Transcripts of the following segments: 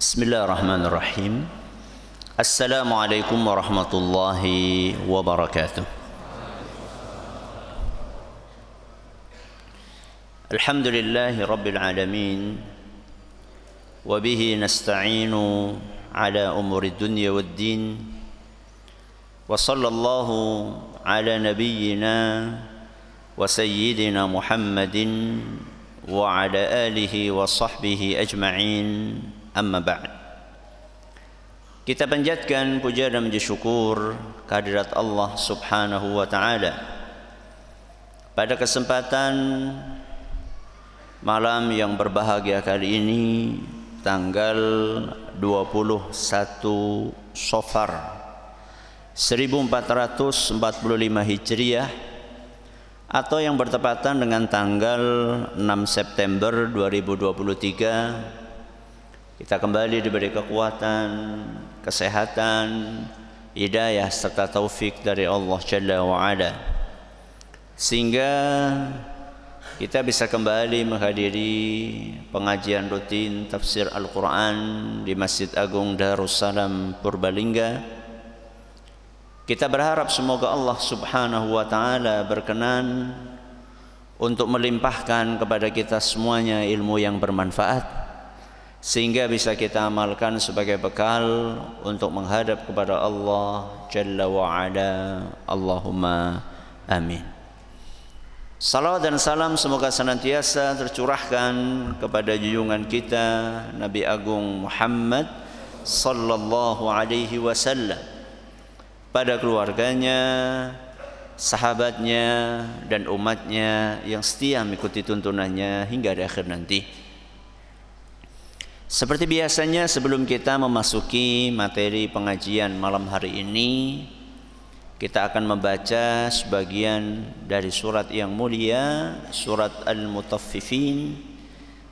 Bismillahirrahmanirrahim. Assalamualaikum warahmatullahi wabarakatuh. Alhamdulillahi rabbil alamin. Wa bihi nasta'inu ala umuri dunya waddin. Wa sallallahu ala nabiyyina wa sayyidina Muhammadin wa ala alihi wa sahbihi ajma'in. Amma ba'd. Kita panjatkan puja dan puji syukur kehadirat Allah Subhanahu wa taala. Pada kesempatan malam yang berbahagia kali ini, tanggal 21 Safar 1445 Hijriah, atau yang bertepatan dengan tanggal 6 September 2023, kita kembali diberi kekuatan, kesehatan, hidayah serta taufik dari Allah Jalla wa'ala, sehingga kita bisa kembali menghadiri pengajian rutin tafsir Al-Quran di Masjid Agung Darussalam Purbalingga. Kita berharap semoga Allah Subhanahu wa ta'ala berkenan untuk melimpahkan kepada kita semuanya ilmu yang bermanfaat, sehingga bisa kita amalkan sebagai bekal untuk menghadap kepada Allah Jalla wa'ala. Allahumma amin. Salawat dan salam semoga senantiasa tercurahkan kepada junjungan kita Nabi Agung Muhammad sallallahu alaihi wasallam, pada keluarganya, sahabatnya, dan umatnya yang setia mengikuti tuntunannya hingga di akhir nanti. Seperti biasanya, sebelum kita memasuki materi pengajian malam hari ini, kita akan membaca sebagian dari surat yang mulia, surat Al-Mutaffifin.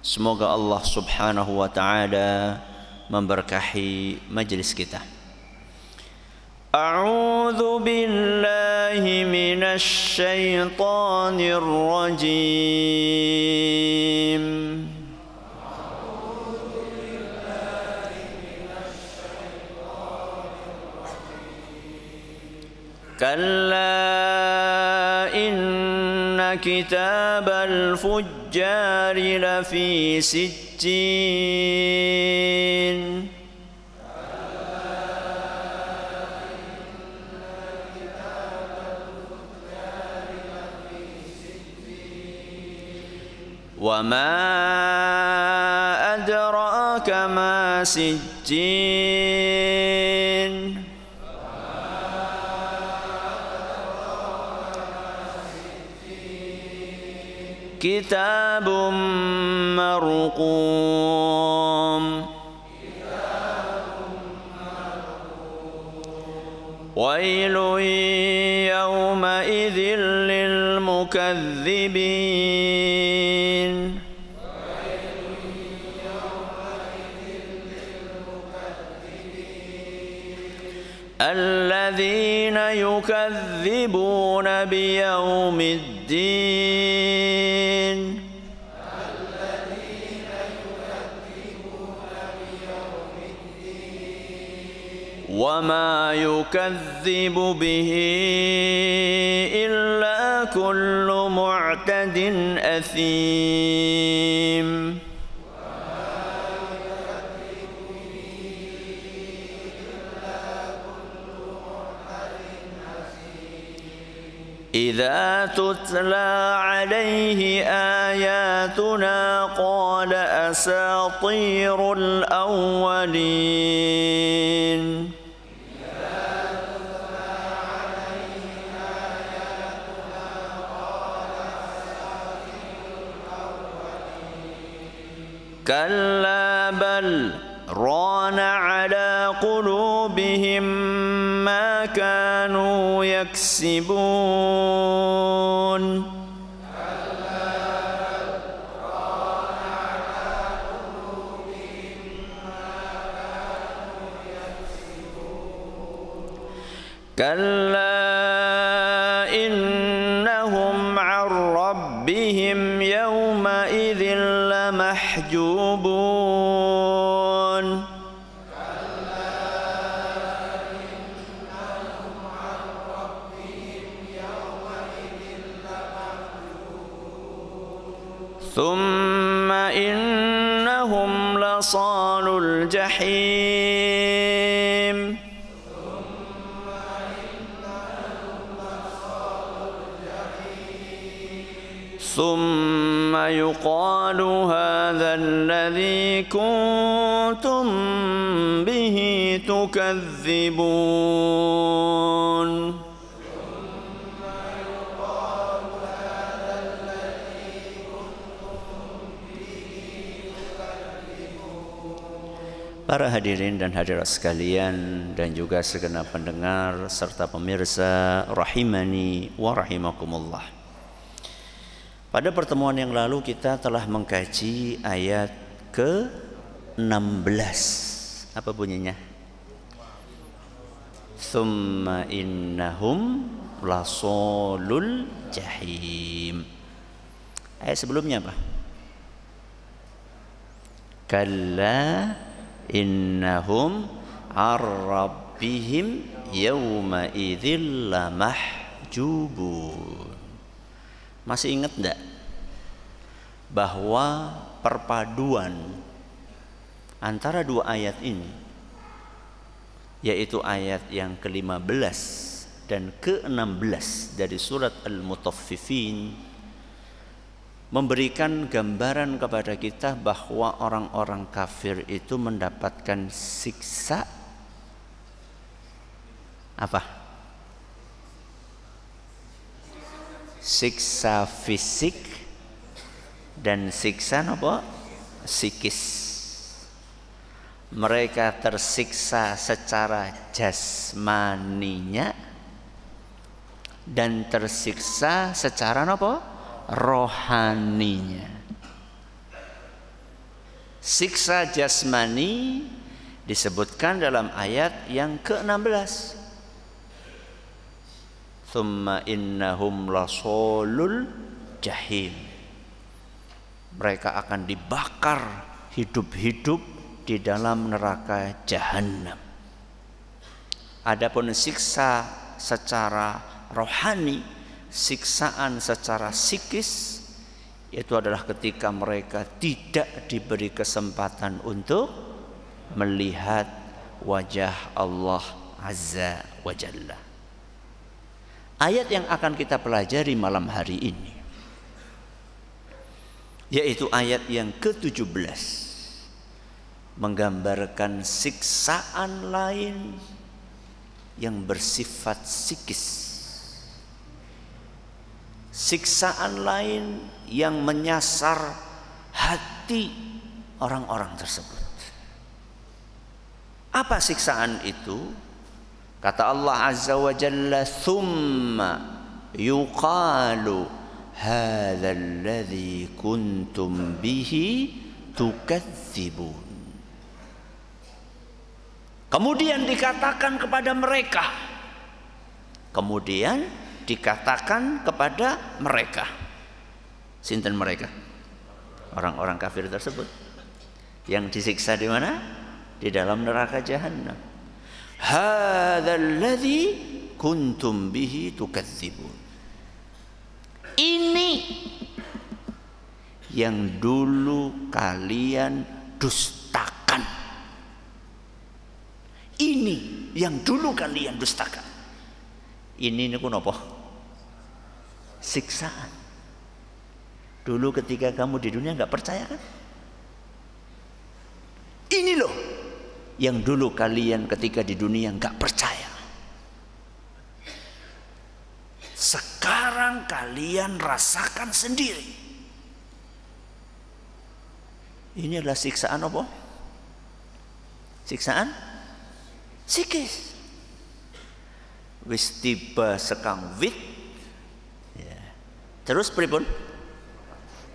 Semoga Allah Subhanahu wa ta'ala memberkahi majlis kita. A'udzu billahi minasy syaithanir rajim. كلا إن كتاب الفجار لفي سجين وما أدراك ما سجين كتاب مرقوم ويل يومئذ للمكذبين الذين يكذبون بيوم الدين وما يكذب به إلا كل معتد أثيم إذا تتلى عليه آياتنا قال أساطير الأولين كلا بل ران على قلوبهم ما كانوا يكسبون كلا إنهم عن ربهم يومئذ لمحجوبون Thumma innahum lasalul jahim. ثم يقال هذا الذي كنتم به تكذبون. Para hadirin dan hadirat sekalian dan juga segenap pendengar serta pemirsa rahimani wa rahimakumullah. Pada pertemuan yang lalu kita telah mengkaji ayat ke-16. Apa bunyinya? Tsumma innahum lasalul jahim. Ayat sebelumnya apa? Kalla innahum ar-rabbihim yawma idzil lamahjubun. Masih ingat enggak bahwa perpaduan antara dua ayat ini, yaitu ayat yang ke-15 dan ke-16 dari surat Al-Mutaffifin, memberikan gambaran kepada kita bahwa orang-orang kafir itu mendapatkan siksa apa? Siksa fisik dan siksa apa? Psikis. Mereka tersiksa secara jasmaninya dan tersiksa secara apa? Rohaninya. Siksa jasmani disebutkan dalam ayat yang ke-16. Tsumma innahum lasalul jahim. Mereka akan dibakar hidup-hidup di dalam neraka jahanam. Adapun siksa secara rohani, siksaan secara psikis, itu adalah ketika mereka tidak diberi kesempatan untuk melihat wajah Allah Azza wa Jalla. Ayat yang akan kita pelajari malam hari ini, yaitu ayat yang ke-17, menggambarkan siksaan lain yang bersifat psikis. Siksaan lain yang menyasar hati orang-orang tersebut. Apa siksaan itu? Kata Allah Azza wa Jalla, "Tsumma yuqalu hadzal ladzi kuntum bihi tukadzibun." Kemudian dikatakan kepada mereka. Sinten mereka? Orang-orang kafir tersebut yang disiksa di mana? Di dalam neraka jahanam. Hadzal ladzi kuntum bihi tukadzibun. Ini yang dulu kalian dustakan. Ini yang dulu kalian dustakan. Ini niku napa? Siksaan. Dulu ketika kamu di dunia enggak percaya kan? Ini loh yang dulu kalian ketika di dunia enggak percaya. Sekarang kalian rasakan sendiri. Ini adalah siksaan apa? Siksaan psikis. Wis tiba sekang wit. Ya. Terus pripun?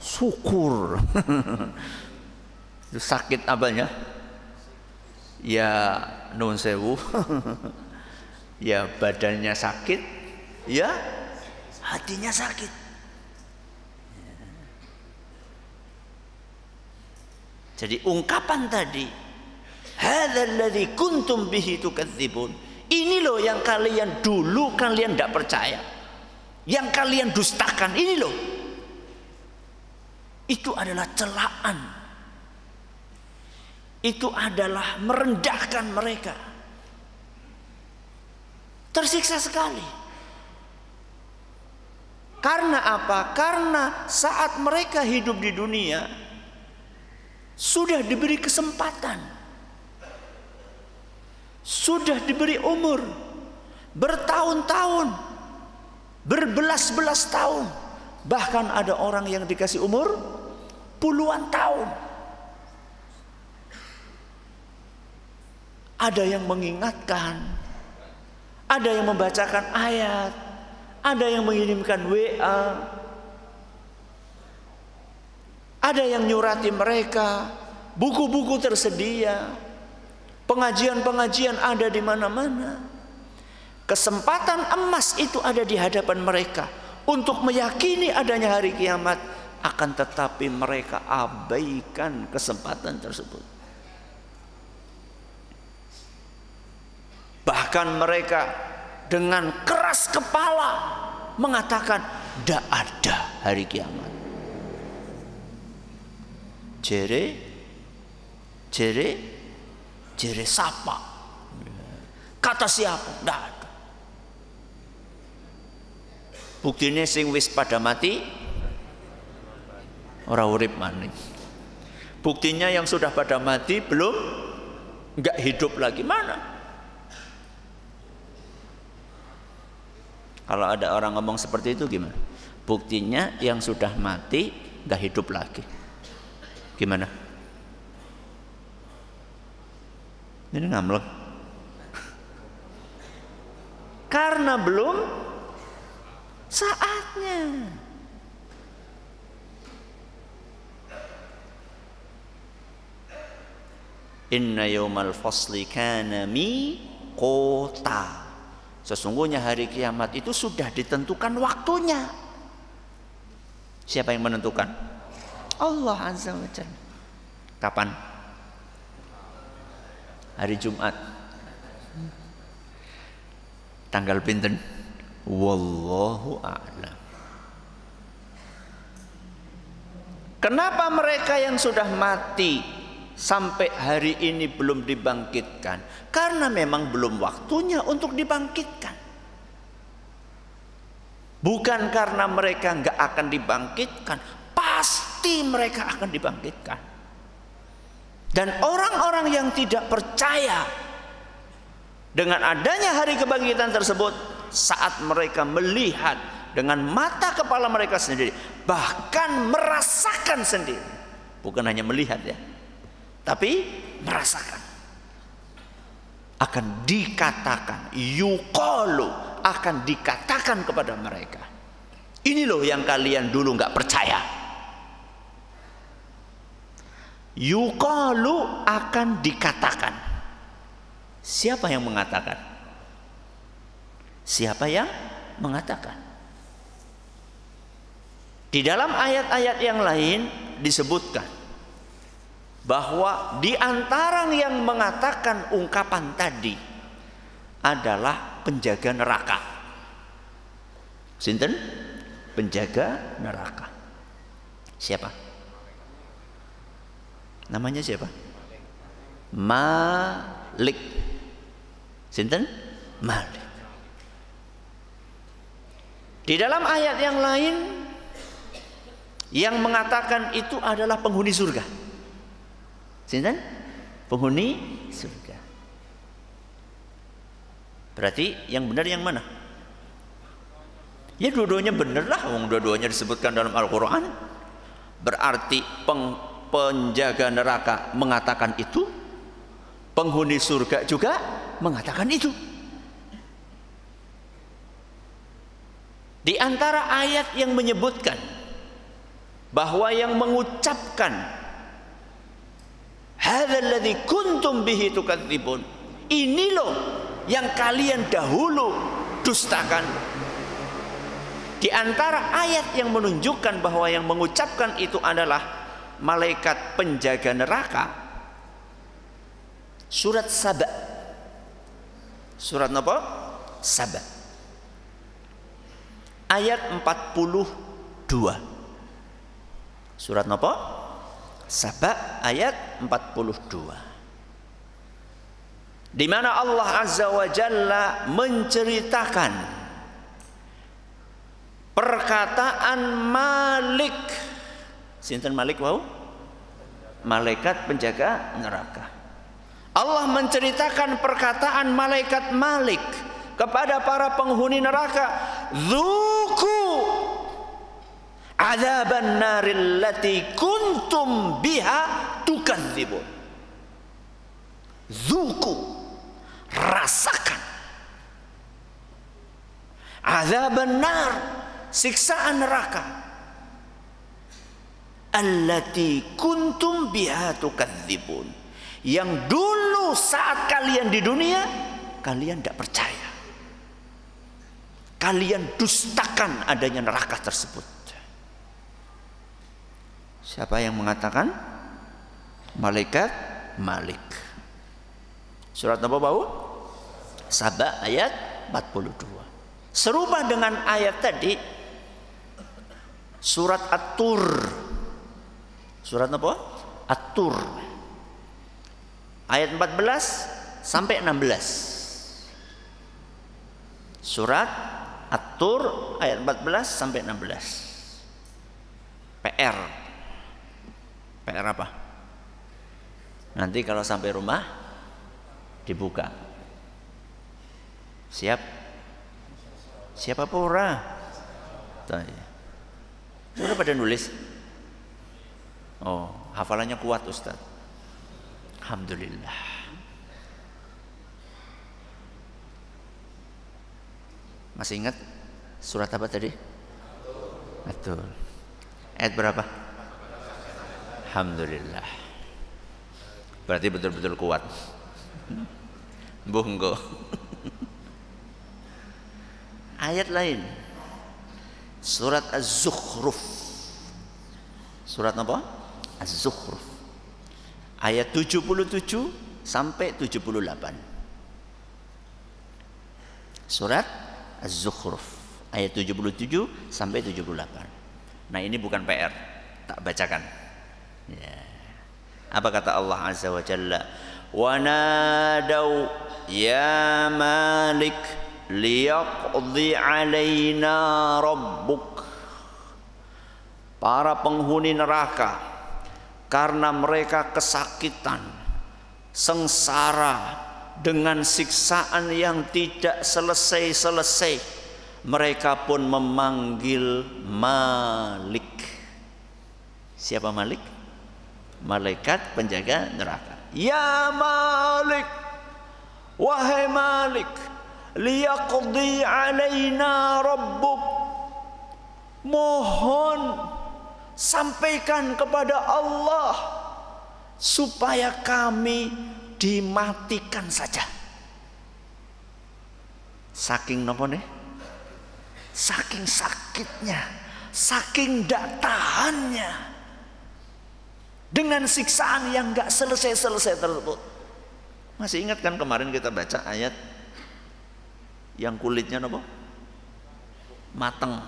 Syukur. Itu sakit apanya? Ya nun sewu. Ya badannya sakit, ya hatinya sakit. Jadi ungkapan tadi, hadzal ladzi kuntum bihi tukadzibun. Ini loh yang kalian dulu kalian tidak percaya, yang kalian dustakan. Ini loh. itu adalah celaan. Itu adalah merendahkan mereka. Tersiksa sekali. Karena apa? Karena saat mereka hidup di dunia sudah diberi kesempatan, sudah diberi umur bertahun-tahun, berbelas-belas tahun, bahkan ada orang yang dikasih umur puluhan tahun. Ada yang mengingatkan, ada yang membacakan ayat, ada yang mengirimkan WA, ada yang nyurati mereka, buku-buku tersedia, pengajian-pengajian ada di mana-mana. Kesempatan emas itu ada di hadapan mereka untuk meyakini adanya hari kiamat, akan tetapi mereka abaikan kesempatan tersebut. Bahkan mereka dengan keras kepala mengatakan tidak ada hari kiamat. Jere siapa? Kata siapa? Tidak ada. Buktinya sing wis pada mati ora urip maning. Buktinya yang sudah pada mati belum enggak hidup lagi, mana? Kalau ada orang ngomong seperti itu gimana? Buktinya yang sudah mati enggak hidup lagi. Gimana? Ini ngamlek. Karena belum saatnya. Inna yaumal fasli kana miqota. Sesungguhnya hari kiamat itu sudah ditentukan waktunya. Siapa yang menentukan? Allah Azza wa Jalla. Kapan? Hari Jumat. Tanggal pinten? Wallahu a'lam. Kenapa mereka yang sudah mati sampai hari ini belum dibangkitkan? Karena memang belum waktunya untuk dibangkitkan. Bukan karena mereka nggak akan dibangkitkan, pasti mereka akan dibangkitkan. Dan orang-orang yang tidak percaya dengan adanya hari kebangkitan tersebut, saat mereka melihat dengan mata kepala mereka sendiri, bahkan merasakan sendiri, bukan hanya melihat ya, tapi merasakan, akan dikatakan, yuqalu, akan dikatakan kepada mereka, ini loh yang kalian dulu nggak percaya. Yuqalu, akan dikatakan. Siapa yang mengatakan? Siapa yang mengatakan? Di dalam ayat-ayat yang lain disebutkan bahwa di antara yang mengatakan ungkapan tadi adalah penjaga neraka. Sinten? Penjaga neraka. Siapa? Namanya siapa? Malik. Sinten? Malik. Di dalam ayat yang lain yang mengatakan itu adalah penghuni surga. Sinten? Penghuni surga. Berarti yang benar yang mana? Ya dua-duanya benar lah, dua-duanya disebutkan dalam Al-Quran. Berarti penjaga neraka mengatakan itu, penghuni surga juga mengatakan itu. Di antara ayat yang menyebutkan bahwa yang mengucapkan hadzal ladzi kuntum bihi tukadzibun, ini loh yang kalian dahulu dustakan. Di antara ayat yang menunjukkan bahwa yang mengucapkan itu adalah malaikat penjaga neraka, surat Saba. Surat apa? Saba. Ayat 42. Surat napa? Saba ayat 42. Di mana Allah Azza wa Jalla menceritakan perkataan Malik. Sinten Malik wau? Malaikat penjaga neraka. Allah menceritakan perkataan malaikat Malik kepada para penghuni neraka, "Dzuku adzaban naril lati kuntum biha tukadzibun." Dzuku, rasakan azaban nar, siksaan neraka, allati kuntum biha tukadzibun, yang dulu saat kalian di dunia kalian tidak percaya, kalian dustakan adanya neraka tersebut. Siapa yang mengatakan? Malaikat Malik. Surat apa bau? Saba ayat 42. Serupa dengan ayat tadi, surat At-Tur. Surat apa? At-Tur. Ayat 14 sampai 16. Surat At-Tur ayat 14 sampai 16. PR. PR apa? Nanti kalau sampai rumah dibuka. Siap? Siapa pura? Sudah pada nulis? Oh, hafalannya kuat Ustaz. Alhamdulillah. Masih ingat surat apa tadi? Betul. Ayat berapa? Alhamdulillah. Berarti betul-betul kuat. Bunggo. Ayat lain. Surat Az-Zukhruf. Surat apa? Az-Zukhruf. Ayat 77 sampai 78. Surat Az-Zukhruf ayat 77 sampai 78. Nah, ini bukan PR, tak bacakan. Ya. Apa kata Allah Azza wa Jalla? Wa nadau ya Malik liyaqdi alaina rabbuk. Para penghuni neraka karena mereka kesakitan, sengsara dengan siksaan yang tidak selesai-selesai, mereka pun memanggil Malik. Siapa Malik? Malaikat penjaga neraka. Ya Malik, wahai Malik, liyaqdi alaina rabbuk. Mohon sampaikan kepada Allah supaya kami dimatikan saja. Saking nopo nih? Saking sakitnya, saking ndak tahannya dengan siksaan yang nggak selesai-selesai tersebut. Masih ingat kan kemarin kita baca ayat yang kulitnya nopo? Mateng,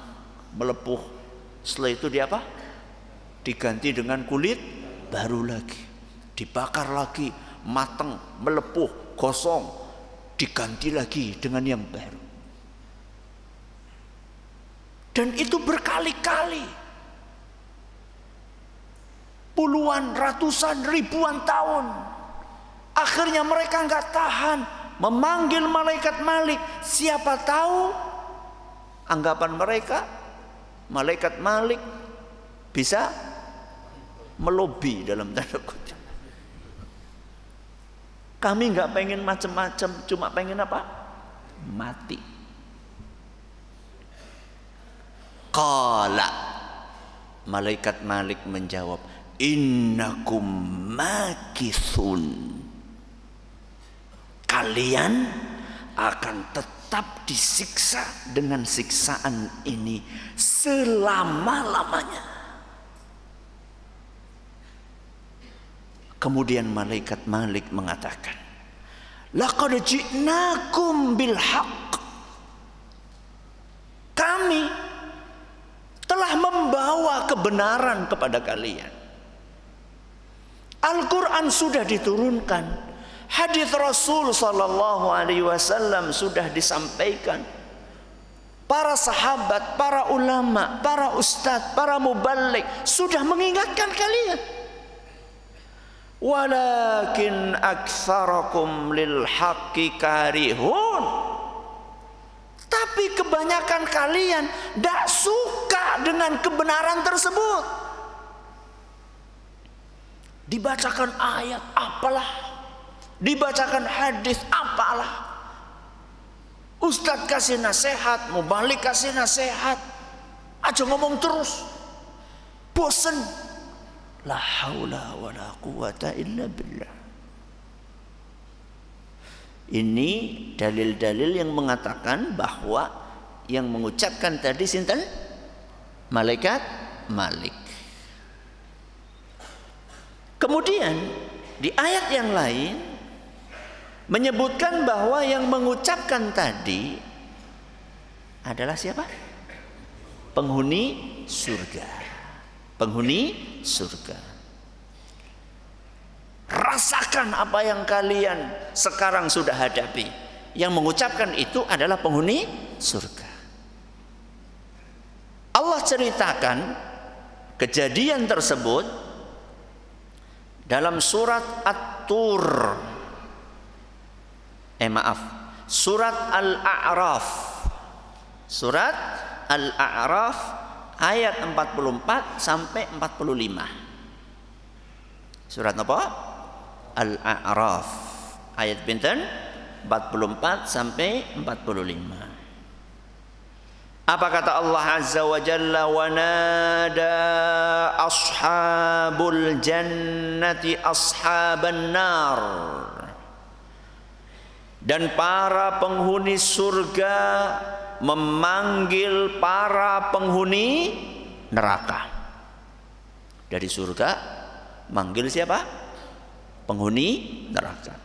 melepuh. Setelah itu dia apa? Diganti dengan kulit baru lagi, dibakar lagi, mateng, melepuh, gosong, diganti lagi dengan yang baru. Dan itu berkali-kali, puluhan, ratusan, ribuan tahun. Akhirnya mereka nggak tahan, memanggil malaikat Malik. Siapa tahu anggapan mereka malaikat Malik bisa melobi dalam tanda kutip. Kami nggak pengen macam-macam, cuma pengen apa? Mati. Qala, malaikat Malik menjawab, innakum makithun. Kalian akan tetap disiksa dengan siksaan ini selama-lamanya. Kemudian malaikat Malik mengatakan, laqad ji'nakum bil haqq. Kami telah membawa kebenaran kepada kalian. Al-Quran sudah diturunkan, hadis Rasul sallallahu alaihi wasallam sudah disampaikan, para sahabat, para ulama, para ustadz, para muballigh sudah mengingatkan kalian. Walakin aktsarakum lil haqqi karihun. Tapi kebanyakan kalian tidak suka dengan kebenaran tersebut. Dibacakan ayat apalah, dibacakan hadis apalah, ustadz kasih nasihat, mubalik kasih nasihat, aja ngomong terus, bosen. La haula wa la quwata illa billah. Ini dalil-dalil yang mengatakan bahwa yang mengucapkan tadi sinten? Malaikat Malik. Kemudian di ayat yang lain menyebutkan bahwa yang mengucapkan tadi adalah siapa? Penghuni surga. Penghuni surga. Rasakan apa yang kalian sekarang sudah hadapi. Yang mengucapkan itu adalah penghuni surga. Allah ceritakan kejadian tersebut dalam surat At-Tur. Surat Al-A'raf. Surat Al-A'raf ayat 44 sampai 45. Surat apa? Al-A'raf ayat pinten 44 sampai 45. Apa kata Allah Azza wa Jalla? Wa nada ashabul jannati ashaban nar. Dan para penghuni surga memanggil para penghuni neraka. Dari surga manggil siapa? Penghuni neraka.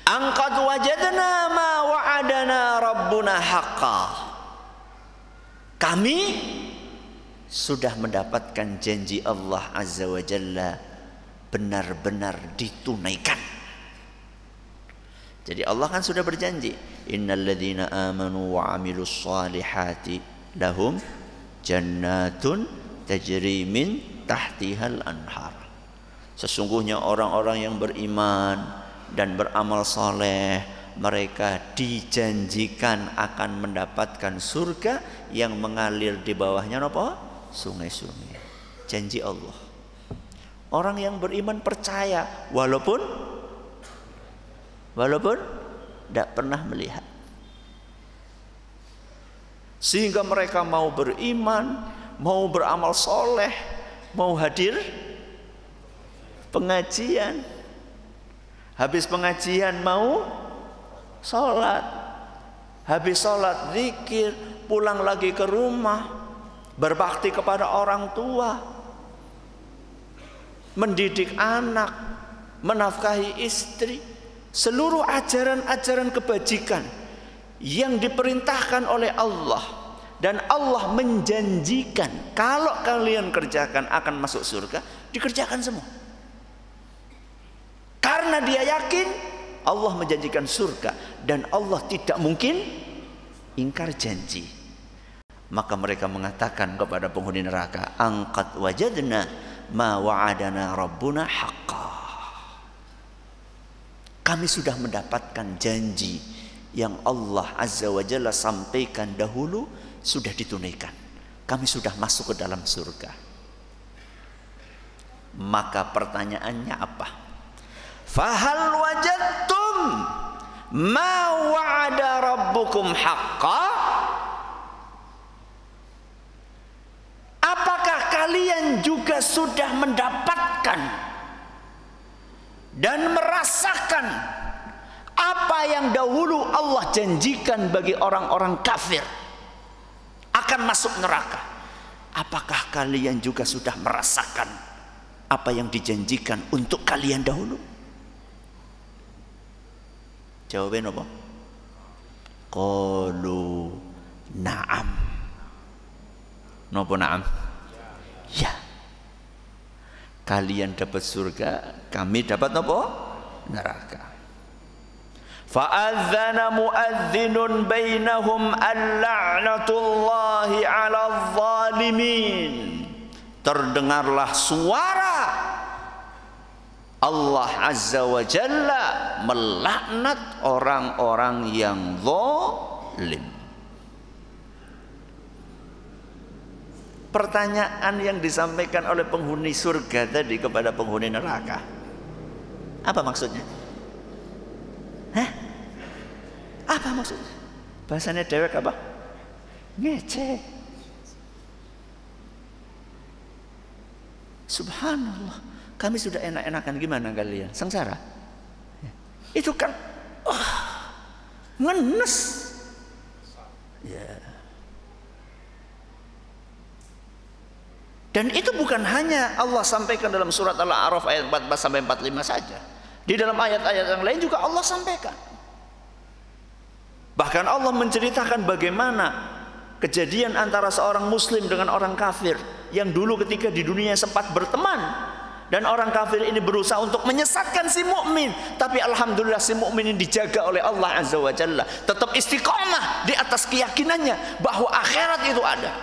Angqad wajadna ma wa'adana rabbuna haqqan. Kami sudah mendapatkan janji Allah Azza wa Jalla benar-benar ditunaikan. Jadi Allah kan sudah berjanji, innal ladzina amanu wa 'amilus shalihati lahum jannatun tajri min tahtihal anhar. Sesungguhnya orang-orang yang beriman dan beramal saleh, mereka dijanjikan akan mendapatkan surga yang mengalir di bawahnya apa? Sungai-sungai. Janji Allah. Orang yang beriman percaya walaupun tidak pernah melihat. Sehingga mereka mau beriman, mau beramal soleh, mau hadir pengajian. Habis pengajian mau sholat. Habis sholat zikir, pulang lagi ke rumah, berbakti kepada orang tua, mendidik anak, menafkahi istri. Seluruh ajaran-ajaran kebajikan yang diperintahkan oleh Allah, dan Allah menjanjikan kalau kalian kerjakan akan masuk surga, dikerjakan semua. Karena dia yakin Allah menjanjikan surga dan Allah tidak mungkin ingkar janji. Maka mereka mengatakan kepada penghuni neraka, angqad wajadna ma wa'adana rabbuna haqqan. Kami sudah mendapatkan janji yang Allah Azza wa Jalla sampaikan dahulu sudah ditunaikan. Kami sudah masuk ke dalam surga. Maka pertanyaannya apa? Fahal wajadtum ma wa'ada rabbukum haqqan? Apakah kalian juga sudah mendapatkan dan merasakan apa yang dahulu Allah janjikan bagi orang-orang kafir akan masuk neraka? Apakah kalian juga sudah merasakan apa yang dijanjikan untuk kalian dahulu? Jawabin apa? Qalu na'am. Napa na'am? Kalian dapat surga, kami dapat apa? Neraka. Fa'adzana mu'adzinun bainahum al-la'natullahi 'alal zalimin. Terdengarlah suara Allah Azza wa Jalla melaknat orang-orang yang zalim. Pertanyaan yang disampaikan oleh penghuni surga tadi kepada penghuni neraka, apa maksudnya? Hah? Apa maksudnya? Bahasanya dewek apa? Ngeceh. Subhanallah, kami sudah enak-enakan, gimana kalian? Sengsara. Itu kan ngenes. Ya. Dan itu bukan hanya Allah sampaikan dalam surat Al-A'raf ayat 14 sampai 45 saja. Di dalam ayat-ayat yang lain juga Allah sampaikan. Bahkan Allah menceritakan bagaimana kejadian antara seorang muslim dengan orang kafir yang dulu ketika di dunia sempat berteman, dan orang kafir ini berusaha untuk menyesatkan si mukmin, tapi alhamdulillah si mukmin ini dijaga oleh Allah Azza wa Jalla, tetap istiqomah di atas keyakinannya bahwa akhirat itu ada.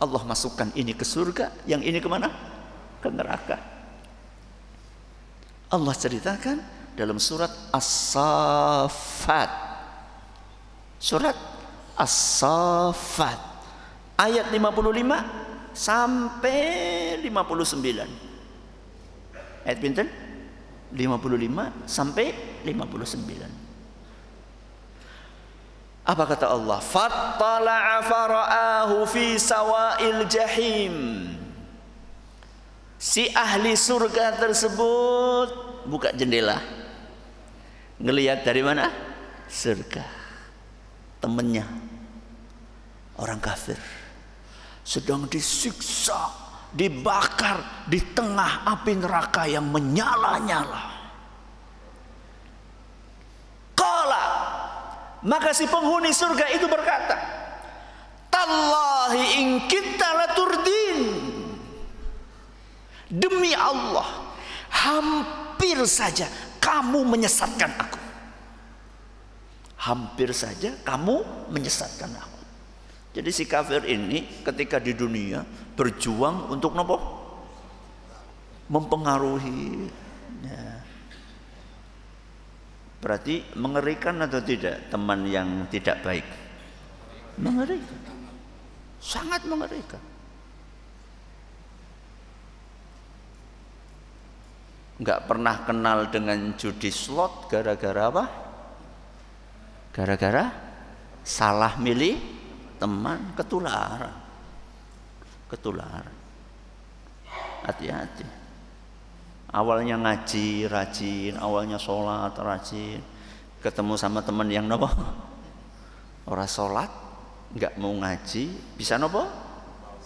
Allah masukkan ini ke surga, yang ini kemana? Ke neraka. Allah ceritakan dalam surat As-Saffat. Surat As-Saffat ayat 55 sampai 59. Ayat pinten? 55 sampai 59. Apa kata Allah? Fattala'a fara'ahu fi sawa'il jahim. Si ahli surga tersebut buka jendela, ngelihat dari mana? Surga. Temennya orang kafir sedang disiksa, dibakar di tengah api neraka yang menyala-nyala. Qala, maka si penghuni surga itu berkata, tallahi in kita laturdin. Demi Allah, hampir saja kamu menyesatkan aku. Hampir saja kamu menyesatkan aku. Jadi si kafir ini ketika di dunia berjuang untuk nopo? Mempengaruhi. Ya. Berarti mengerikan atau tidak teman yang tidak baik? Mengerikan. Sangat mengerikan. Enggak pernah kenal dengan judi slot gara-gara apa? Gara-gara salah milih teman, ketularan. Ketularan. Hati-hati. Awalnya ngaji rajin, awalnya sholat rajin, ketemu sama teman yang nopo ora sholat, nggak mau ngaji, bisa nopo,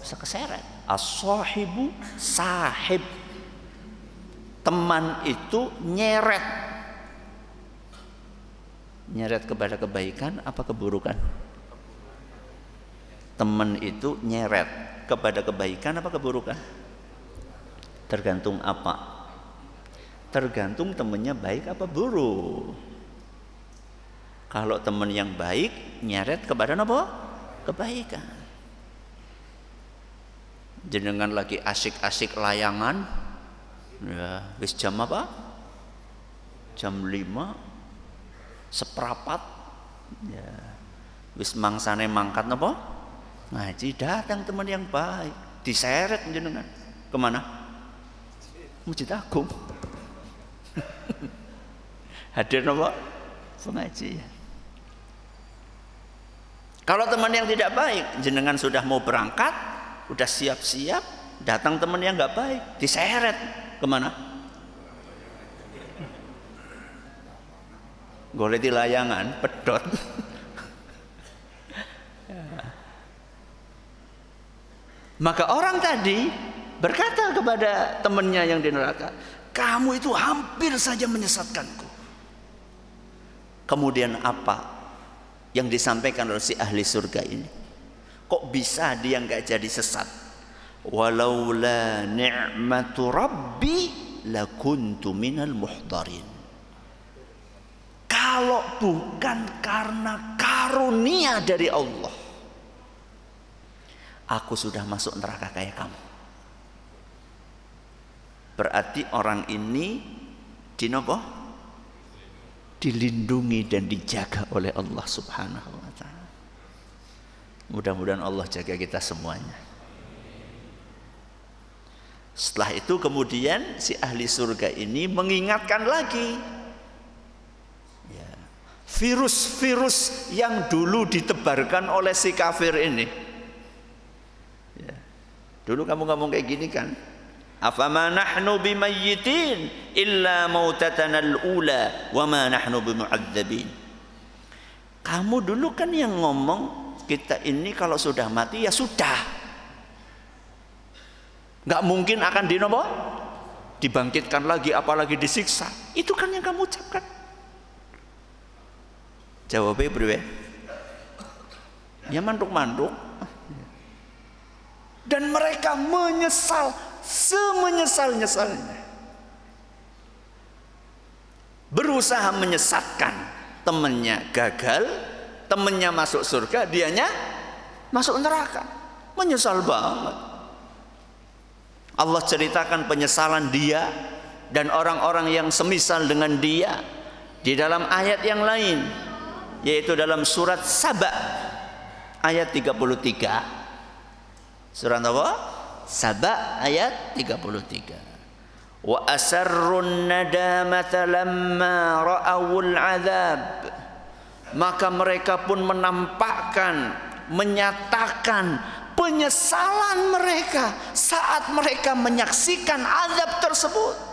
bisa keseret. As-sahibu sahib. Teman itu nyeret. Nyeret kepada kebaikan apa keburukan? Teman itu nyeret kepada kebaikan apa keburukan? Tergantung apa? Tergantung temannya baik apa buruk. Kalau teman yang baik nyeret kepada apa? Kebaikan. Jenengan lagi asik-asik layangan, ya, wis jam apa? Jam 5 seperapat, ya, wis mangsane mangkat apa? Ngaji, datang teman yang baik, diseret jenengan kemana? Masjid Agung. Hadir apa? Pengajian. Kalau teman yang tidak baik, jenengan sudah mau berangkat, sudah siap-siap, datang teman yang nggak baik, diseret kemana? Golek di layangan, pedot. Maka orang tadi berkata kepada temannya yang di neraka, kamu itu hampir saja menyesatkanku. Kemudian apa yang disampaikan oleh si ahli surga ini? Kok bisa dia nggak jadi sesat? walaula ni'matu rabbi lakuntu minal muhdarin. Kalau bukan karena karunia dari Allah, aku sudah masuk neraka kayak kamu. Berarti orang ini dilindungi dan dijaga oleh Allah Subhanahu wa ta'ala. Mudah-mudahan Allah jaga kita semuanya. Setelah itu kemudian si ahli surga ini mengingatkan lagi virus-virus yang dulu ditebarkan oleh si kafir ini. Ya. Dulu kamu ngomong kayak gini kan, afama nahnu bimayyitin illa mautatana al-ula wa ma nahnu bimu'adzabin. Kamu dulu kan yang ngomong kita ini kalau sudah mati ya sudah, nggak mungkin akan dibangkitkan lagi, apalagi disiksa. Itu kan yang kamu ucapkan. Jawabnya berdua, ya manduk-manduk. Dan mereka menyesal semenyesal-nyesalnya, berusaha menyesatkan temannya, gagal, temannya masuk surga, dianya masuk neraka. Menyesal banget. Allah ceritakan penyesalan dia dan orang-orang yang semisal dengan dia di dalam ayat yang lain, yaitu dalam surat Saba ayat 33. Surat apa? Saba ayat 33. Wa asarrun nadamata lamma ra'awul azab. Maka mereka pun menampakkan, menyatakan penyesalan mereka saat mereka menyaksikan azab tersebut.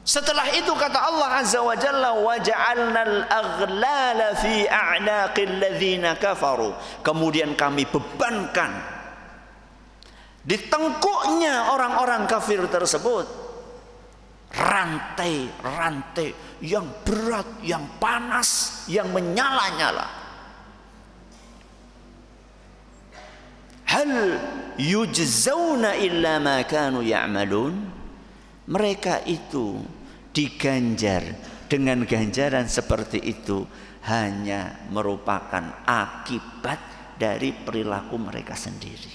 Setelah itu kata Allah Azza wa Jalla, waja'alnal aghlala fi a'naqil ladzina kafaru. Kemudian kami bebankan di tengkuknya orang-orang kafir tersebut rantai-rantai yang berat, yang panas, yang menyala-nyala. Hal yujzauna illa ma kanu ya'malun. Mereka itu diganjar dengan ganjaran seperti itu hanya merupakan akibat dari perilaku mereka sendiri.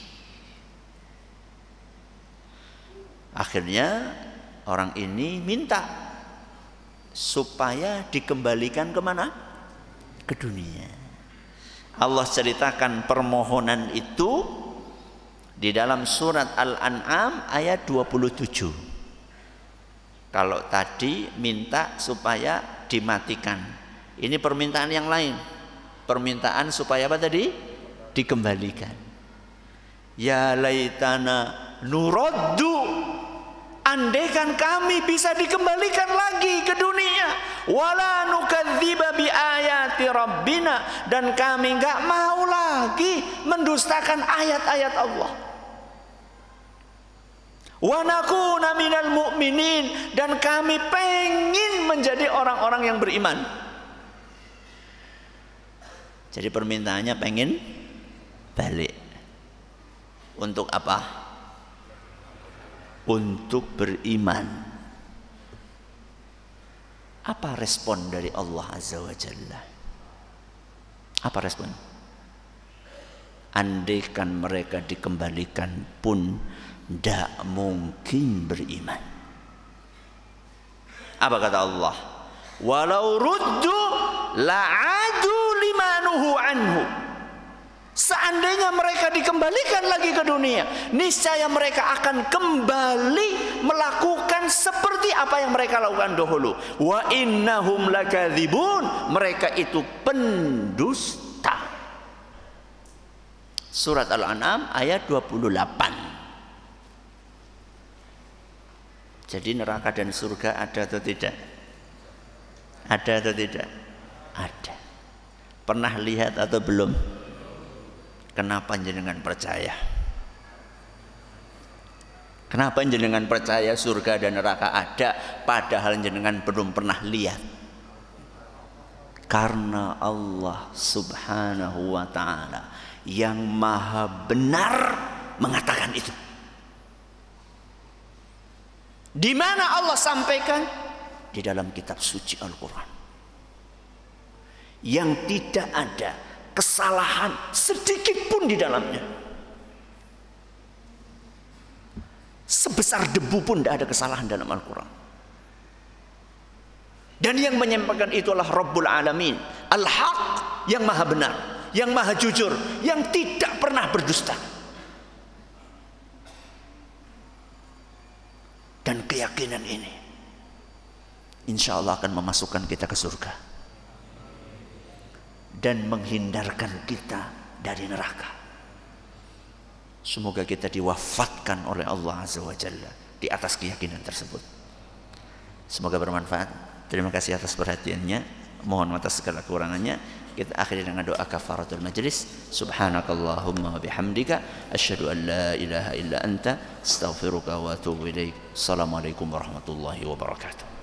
Akhirnya orang ini minta supaya dikembalikan kemana? Ke dunia. Allah ceritakan permohonan itu di dalam surat Al-An'am ayat 27. Kalau tadi minta supaya dimatikan, ini permintaan yang lain. Permintaan supaya apa tadi? Dikembalikan. Ya laitana nuraddu, andaikan kami bisa dikembalikan lagi ke dunia, wala nukadziba bi ayati rabbina, dan kami enggak mau lagi mendustakan ayat-ayat Allah. Wa nakuna minal mu'minin, dan kami pengen menjadi orang-orang yang beriman. Jadi permintaannya pengen balik. Untuk apa? Untuk beriman. Apa respon dari Allah Azza wa Jalla? Apa respon? Andaikan mereka dikembalikan pun tidak mungkin beriman. Apa kata Allah? Walau ruddu la'adu limanuhu anhu. Seandainya mereka dikembalikan lagi ke dunia, niscaya mereka akan kembali melakukan seperti apa yang mereka lakukan dahulu. Wa innahum lakadzibun. Mereka itu pendusta. Surat Al-An'am ayat 28. Jadi neraka dan surga ada atau tidak? Ada atau tidak? Ada. Pernah lihat atau belum? Kenapa jenengan percaya? Kenapa jenengan percaya surga dan neraka ada, padahal jenengan belum pernah lihat? Karena Allah subhanahu wa ta'ala yang maha benar mengatakan itu. Di mana Allah sampaikan? Di dalam kitab suci Al-Quran, yang tidak ada kesalahan sedikit pun di dalamnya. Sebesar debu pun tidak ada kesalahan dalam Al-Quran. Dan yang menyampaikan itulah Rabbul Alamin, Al-Haq, yang maha benar, yang maha jujur, yang tidak pernah berdusta. Dan keyakinan ini insya Allah akan memasukkan kita ke surga dan menghindarkan kita dari neraka. Semoga kita diwafatkan oleh Allah Azza wa Jalla di atas keyakinan tersebut. Semoga bermanfaat. Terima kasih atas perhatiannya. Mohon atas segala kekurangannya. Kita akhiri dengan doa kafaratul majlis. Subhanakallahumma wa bihamdika asyhadu an la ilaha illa anta astaghfiruka wa atubu ilaik. Assalamualaikum warahmatullahi wabarakatuh.